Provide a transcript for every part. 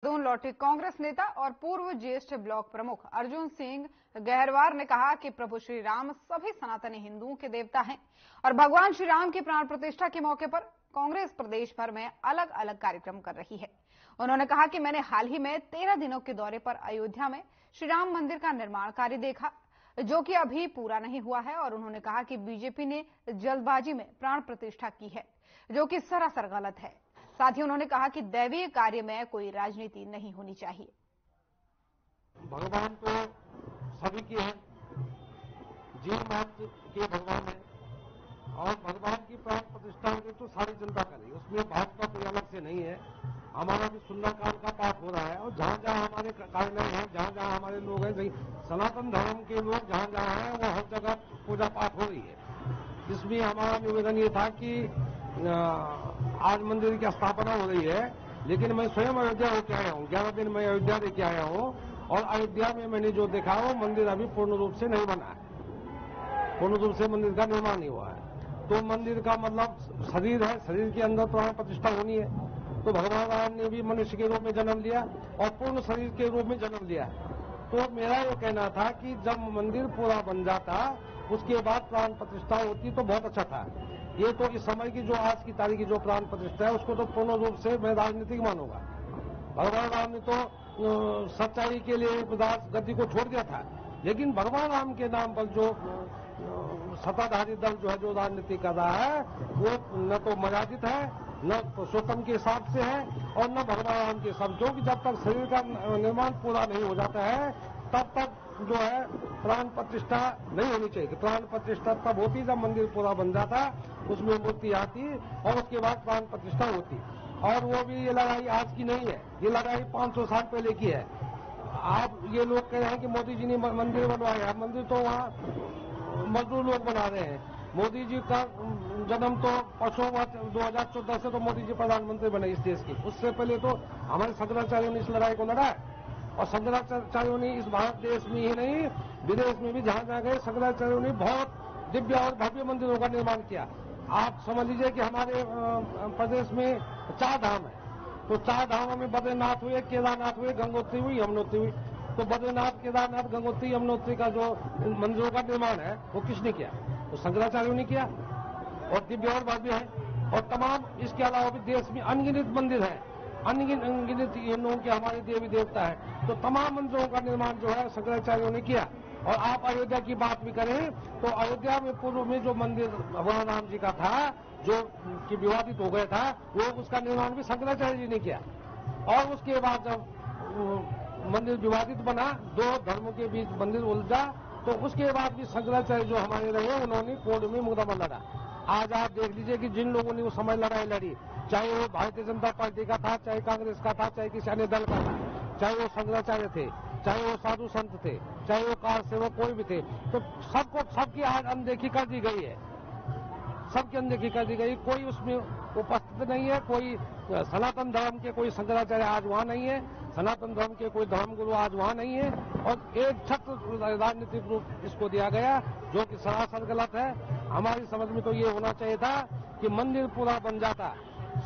लौटे कांग्रेस नेता और पूर्व ज्येष्ठ ब्लॉक प्रमुख अर्जुन सिंह गहरवार ने कहा कि प्रभु श्री राम सभी सनातनी हिंदुओं के देवता हैं और भगवान श्री राम की प्राण प्रतिष्ठा के मौके पर कांग्रेस प्रदेश भर में अलग अलग कार्यक्रम कर रही है। उन्होंने कहा कि मैंने हाल ही में 13 दिनों के दौरे पर अयोध्या में श्री राम मंदिर का निर्माण कार्य देखा, जो कि अभी पूरा नहीं हुआ है। और उन्होंने कहा कि बीजेपी ने जल्दबाजी में प्राण प्रतिष्ठा की है, जो कि सरासर गलत है। साथ ही उन्होंने कहा कि दैवीय कार्य में कोई राजनीति नहीं होनी चाहिए। भगवान तो सभी के हैं, जीव मात्र के भगवान है और भगवान की प्राण प्रतिष्ठा होगी तो सारी जनता करेगी, उसमें भाजपा कोई अलग से नहीं है। हमारा भी सुंदरकांड का पाठ हो रहा है और जहां जहां हमारे कार्यालय हैं, जहां जहां हमारे लोग हैं, सनातन धर्म के लोग जहां जहां हैं वो हर जगह पूजा पाठ हो रही है। इसमें हमारा निवेदन ये था कि आज मंदिर की स्थापना हो रही है, लेकिन मैं स्वयं अयोध्या होकर आया हूँ। 11 दिन मैं अयोध्या लेके आया हूँ और अयोध्या में मैंने जो देखा वो मंदिर अभी पूर्ण रूप से नहीं बना है, पूर्ण रूप से मंदिर का निर्माण नहीं हुआ है। तो मंदिर का मतलब शरीर है, शरीर के अंदर प्राण प्रतिष्ठा होनी है। तो भगवान राम ने भी मनुष्य के रूप में जन्म लिया और पूर्ण शरीर के रूप में जन्म लिया। तो मेरा ये कहना था कि जब मंदिर पूरा बन जाता उसके बाद प्राण प्रतिष्ठा होती तो बहुत अच्छा था। ये तो इस समय की जो आज की तारीख की जो प्राण प्रतिष्ठा है उसको तो पूर्ण रूप से मैं राजनीतिक मानूंगा। भगवान राम ने तो सच्चाई के लिए गद्दी को छोड़ दिया था, लेकिन भगवान राम के नाम पर जो सत्ताधारी दल जो है जो राजनीति कर रहा है वो न तो मर्यादित है, न पुरुषोत्तम के हिसाब से है और न भगवान राम के हिसाब, जो कि जब तक शरीर का निर्माण पूरा नहीं हो जाता है तब तक जो है प्राण प्रतिष्ठा नहीं होनी चाहिए। प्राण प्रतिष्ठा तब होती जब मंदिर पूरा बन जाता, उसमें मूर्ति आती और उसके बाद प्राण प्रतिष्ठा होती। और वो भी ये लड़ाई आज की नहीं है, ये लड़ाई 500 साल पहले की है। आप ये लोग कह रहे हैं कि मोदी जी ने मंदिर बनवाया, मंदिर तो वहाँ मजदूर लोग बना रहे हैं। मोदी जी का जन्म तो परसों 2014 से तो मोदी जी प्रधानमंत्री बने इस देश की। उससे पहले तो हमारे शंकराचार्यों ने इस लड़ाई को लड़ा है और शंकराचार्यों ने इस भारत देश में ही नहीं विदेश में भी जहां जहां गए शंकराचार्यों ने बहुत दिव्य और भव्य मंदिरों का निर्माण किया। आप समझ लीजिए कि हमारे प्रदेश में 4 धाम है, तो 4 धामों में बद्रीनाथ हुए, केदारनाथ हुए, गंगोत्री हुई, यमुनोत्री हुई। तो बद्रीनाथ, केदारनाथ, गंगोत्री, यमुनोत्री का जो मंदिरों का निर्माण है वो किसने किया? तो शंकराचार्यों ने किया और दिव्य और भव्य है। और तमाम इसके अलावा भी देश में अनगिनत मंदिर है, अनगिनत हिंदुओं के हमारे देवी देवता है। तो तमाम मंदिरों का निर्माण जो है शंकराचार्यों ने किया। और आप अयोध्या की बात भी करें तो अयोध्या में पूर्व में जो मंदिर भगवान राम जी का था जो कि विवादित हो गया था, वो उसका निर्माण भी शंकराचार्य जी ने किया। और उसके बाद जब मंदिर विवादित बना, 2 धर्मों के बीच मंदिर उलझा, तो उसके बाद भी शंकराचार्य जो हमारे रहे उन्होंने कोर्ट में मुकदमा लड़ा। आज आप देख लीजिए कि जिन लोगों ने उस समय लड़ाई लड़ी, चाहे वो भारतीय जनता पार्टी का था, चाहे कांग्रेस का था, चाहे किसी अन्य दल का था, चाहे वो शंकराचार्य थे, चाहे वो साधु संत थे, चाहे वो कार सेवक कोई भी थे, तो सबकी आज अनदेखी कर दी गई है, सबकी अनदेखी कर दी गई। कोई उसमें उपस्थित नहीं है, कोई सनातन धर्म के कोई शंकराचार्य आज वहां नहीं है, सनातन धर्म के कोई धर्मगुरु आज वहां नहीं है। और एक छत्र राजनीतिक रूप इसको दिया गया जो कि सरासर गलत है। हमारी समझ में तो ये होना चाहिए था कि मंदिर पूरा बन जाता,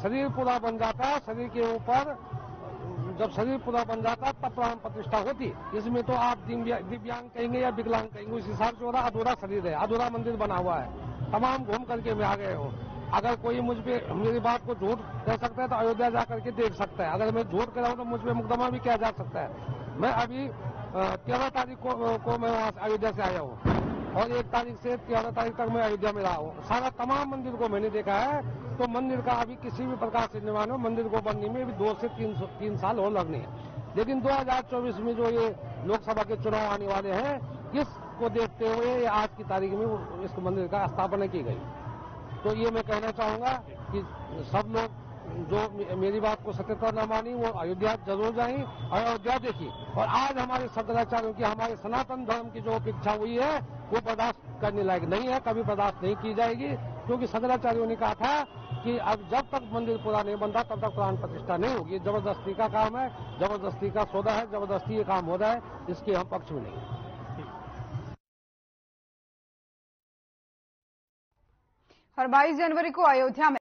शरीर पूरा बन जाता, शरीर के ऊपर जब शरीर पूरा बन जाता तब प्राण प्रतिष्ठा होती। इसमें तो आप दिव्यांग कहेंगे या विकलांग कहेंगे, उस हिसाब से हो रहा अधूरा शरीर है, अधूरा मंदिर बना हुआ है। तमाम घूम करके मैं आ गए हूँ। अगर कोई मुझ पे मेरी बात को झूठ कह सकता है तो अयोध्या जाकर के देख सकता है। अगर मैं झूठ कह रहा हूँ तो मुझ पे मुकदमा भी किया जा सकता है। मैं अभी 13 तारीख को मैं वहां अयोध्या से आया हूँ और 1 तारीख से 13 तारीख तक मैं अयोध्या में रहा हूँ। सारा तमाम मंदिर को मैंने देखा है। तो मंदिर का अभी किसी भी प्रकार से निर्माण हो, मंदिर को बनने में भी 2 से 3 साल और लगने हैं। लेकिन 2024 में जो ये लोकसभा के चुनाव आने वाले हैं, इसको देखते हुए आज की तारीख में इस मंदिर का स्थापना की गई। तो ये मैं कहना चाहूंगा कि सब लोग जो मेरी बात को सत्यता न मानी वो अयोध्या जरूर जाएं, अयोध्या देखी। और आज हमारे शंकराचार्यों की, हमारे सनातन धर्म की जो अपेक्षा हुई है वो बर्दाश्त करने लायक नहीं है, कभी बर्दाश्त नहीं की जाएगी। क्योंकि शंकराचार्यों ने कहा था कि अब जब तक मंदिर पूरा नहीं बनता तब तक प्राण प्रतिष्ठा नहीं होगी। जबरदस्ती का काम है, जबरदस्ती का सौदा है, जबरदस्ती ये काम हो रहा है, इसके हम पक्ष में नहीं। और 22 जनवरी को अयोध्या में